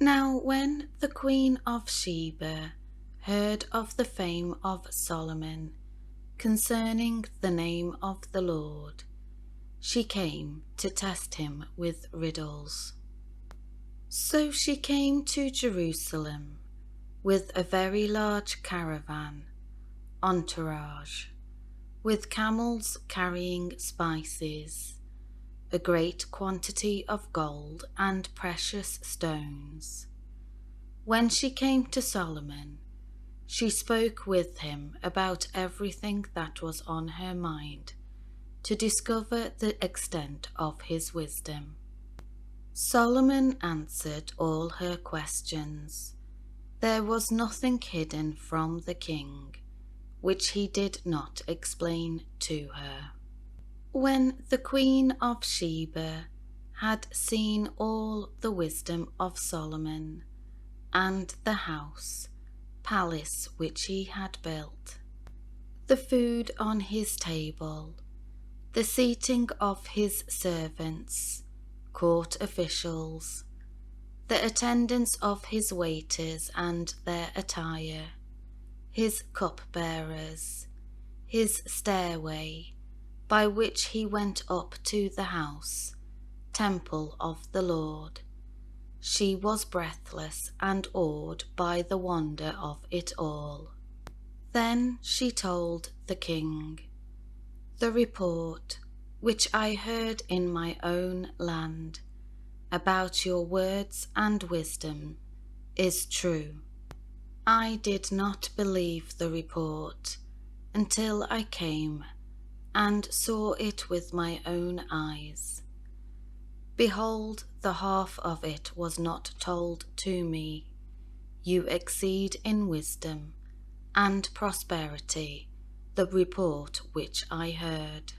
Now when the Queen of Sheba heard of the fame of Solomon concerning the name of the Lord, she came to test him with riddles. So she came to Jerusalem with a very large caravan, entourage, with camels carrying spices, a great quantity of gold and precious stones. When she came to Solomon, she spoke with him about everything that was on her mind, to discover the extent of his wisdom. Solomon answered all her questions. There was nothing hidden from the king, which he did not explain to her. When the Queen of Sheba had seen all the wisdom of Solomon, and the house, palace which he had built, the food on his table, the seating of his servants, court officials, the attendance of his waiters and their attire, his cupbearers, his stairway, by which he went up to the house, temple of the Lord, she was breathless and awed by the wonder of it all. Then she told the king, "The report which I heard in my own land about your words and wisdom is true. I did not believe the report until I came and saw it with my own eyes. Behold, the half of it was not told to me. You exceed in wisdom and prosperity the report which I heard.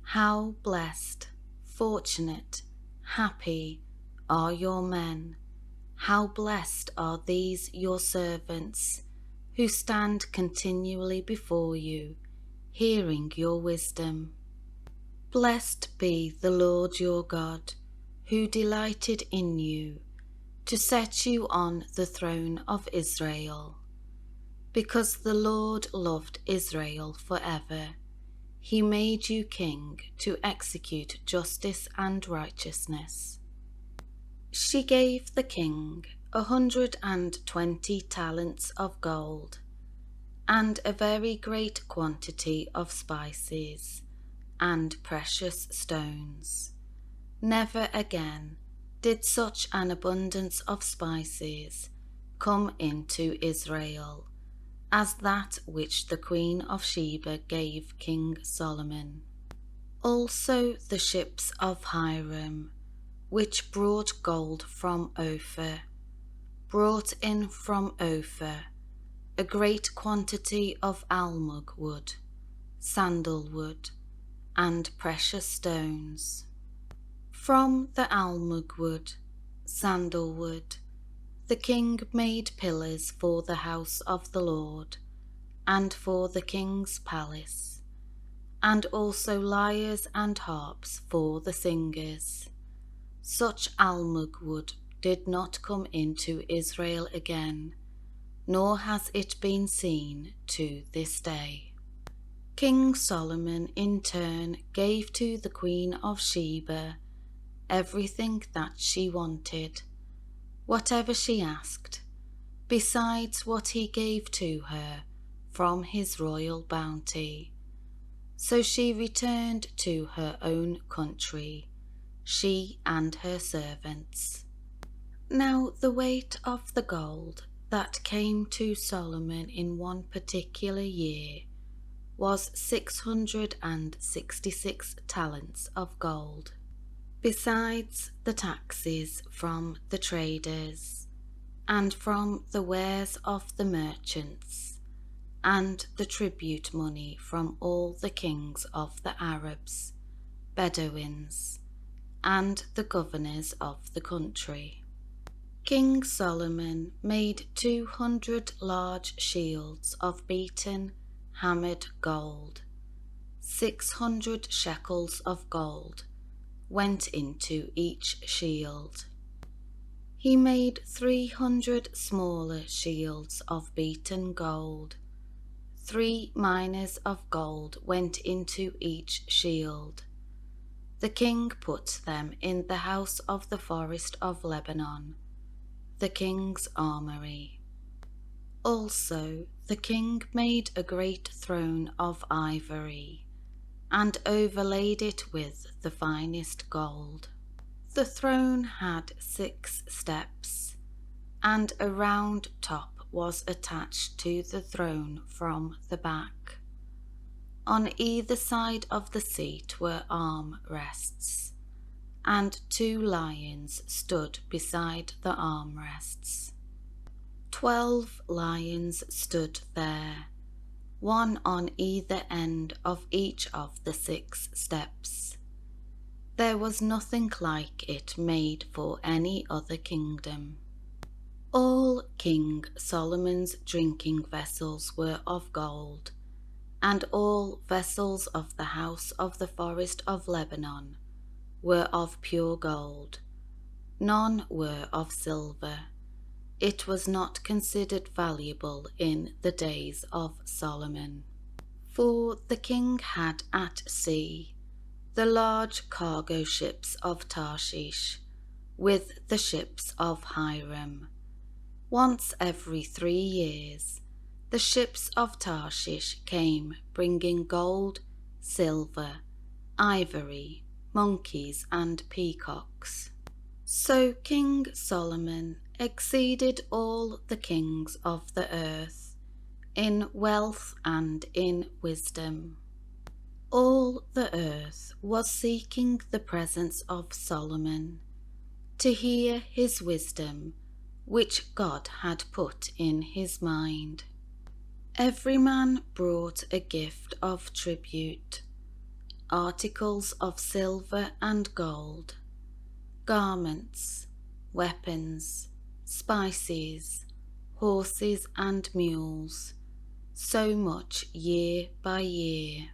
How blessed, fortunate, happy are your men, how blessed are these your servants, who stand continually before you, hearing your wisdom. Blessed be the Lord your God, who delighted in you, to set you on the throne of Israel. Because the Lord loved Israel forever, he made you king to execute justice and righteousness." She gave the king 120 talents of gold, and a very great quantity of spices and precious stones. Never again did such an abundance of spices come into Israel as that which the Queen of Sheba gave King Solomon. Also the ships of Hiram, which brought gold from Ophir, brought in from Ophir a great quantity of almug wood, sandalwood, and precious stones. From the almug wood, sandalwood, the king made pillars for the house of the Lord, and for the king's palace, and also lyres and harps for the singers. Such almug wood did not come into Israel again, nor has it been seen to this day. King Solomon in turn gave to the Queen of Sheba everything that she wanted, whatever she asked, besides what he gave to her from his royal bounty. So she returned to her own country, she and her servants. Now the weight of the gold that came to Solomon in one particular year was 666 talents of gold, besides the taxes from the traders, and from the wares of the merchants, and the tribute money from all the kings of the Arabs, Bedouins, and the governors of the country. King Solomon made 200 large shields of beaten, hammered gold. 600 shekels of gold went into each shield. He made 300 smaller shields of beaten gold. 3 minas of gold went into each shield. The king put them in the house of the forest of Lebanon, the king's armory. Also, the king made a great throne of ivory, and overlaid it with the finest gold. The throne had 6 steps, and a round top was attached to the throne from the back. On either side of the seat were arm rests, and 2 lions stood beside the arm rests. 12 lions stood there, one on either end of each of the 6 steps. There was nothing like it made for any other kingdom. All King Solomon's drinking vessels were of gold, and all vessels of the house of the forest of Lebanon were of pure gold. None were of silver. It was not considered valuable in the days of Solomon. For the king had at sea the large cargo ships of Tarshish, with the ships of Hiram. Once every 3 years, the ships of Tarshish came bringing gold, silver, ivory, monkeys, and peacocks. So King Solomon exceeded all the kings of the earth in wealth and in wisdom. All the earth was seeking the presence of Solomon, to hear his wisdom, which God had put in his mind. Every man brought a gift of tribute, articles of silver and gold, garments, weapons, spices, horses and mules, so much year by year.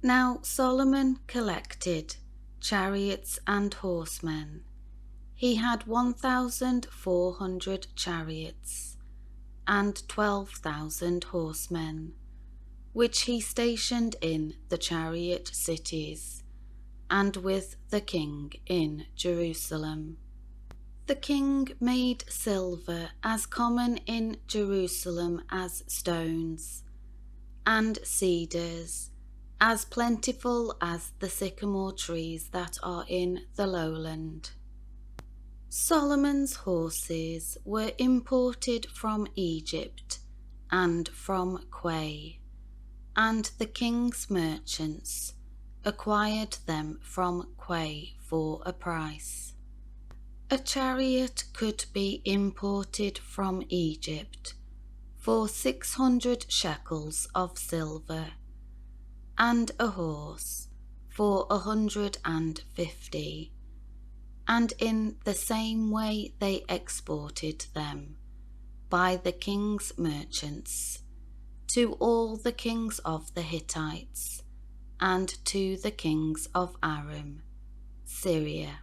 Now Solomon collected chariots and horsemen. He had 1,400 chariots and 12,000 horsemen, which he stationed in the chariot cities, and with the king in Jerusalem. The king made silver as common in Jerusalem as stones, and cedars as plentiful as the sycamore trees that are in the lowland. Solomon's horses were imported from Egypt and from Quay, and the king's merchants acquired them from Quay for a price. A chariot could be imported from Egypt for 600 shekels of silver, and a horse for 150, and in the same way they exported them by the king's merchants to all the kings of the Hittites and to the kings of Aram, Syria.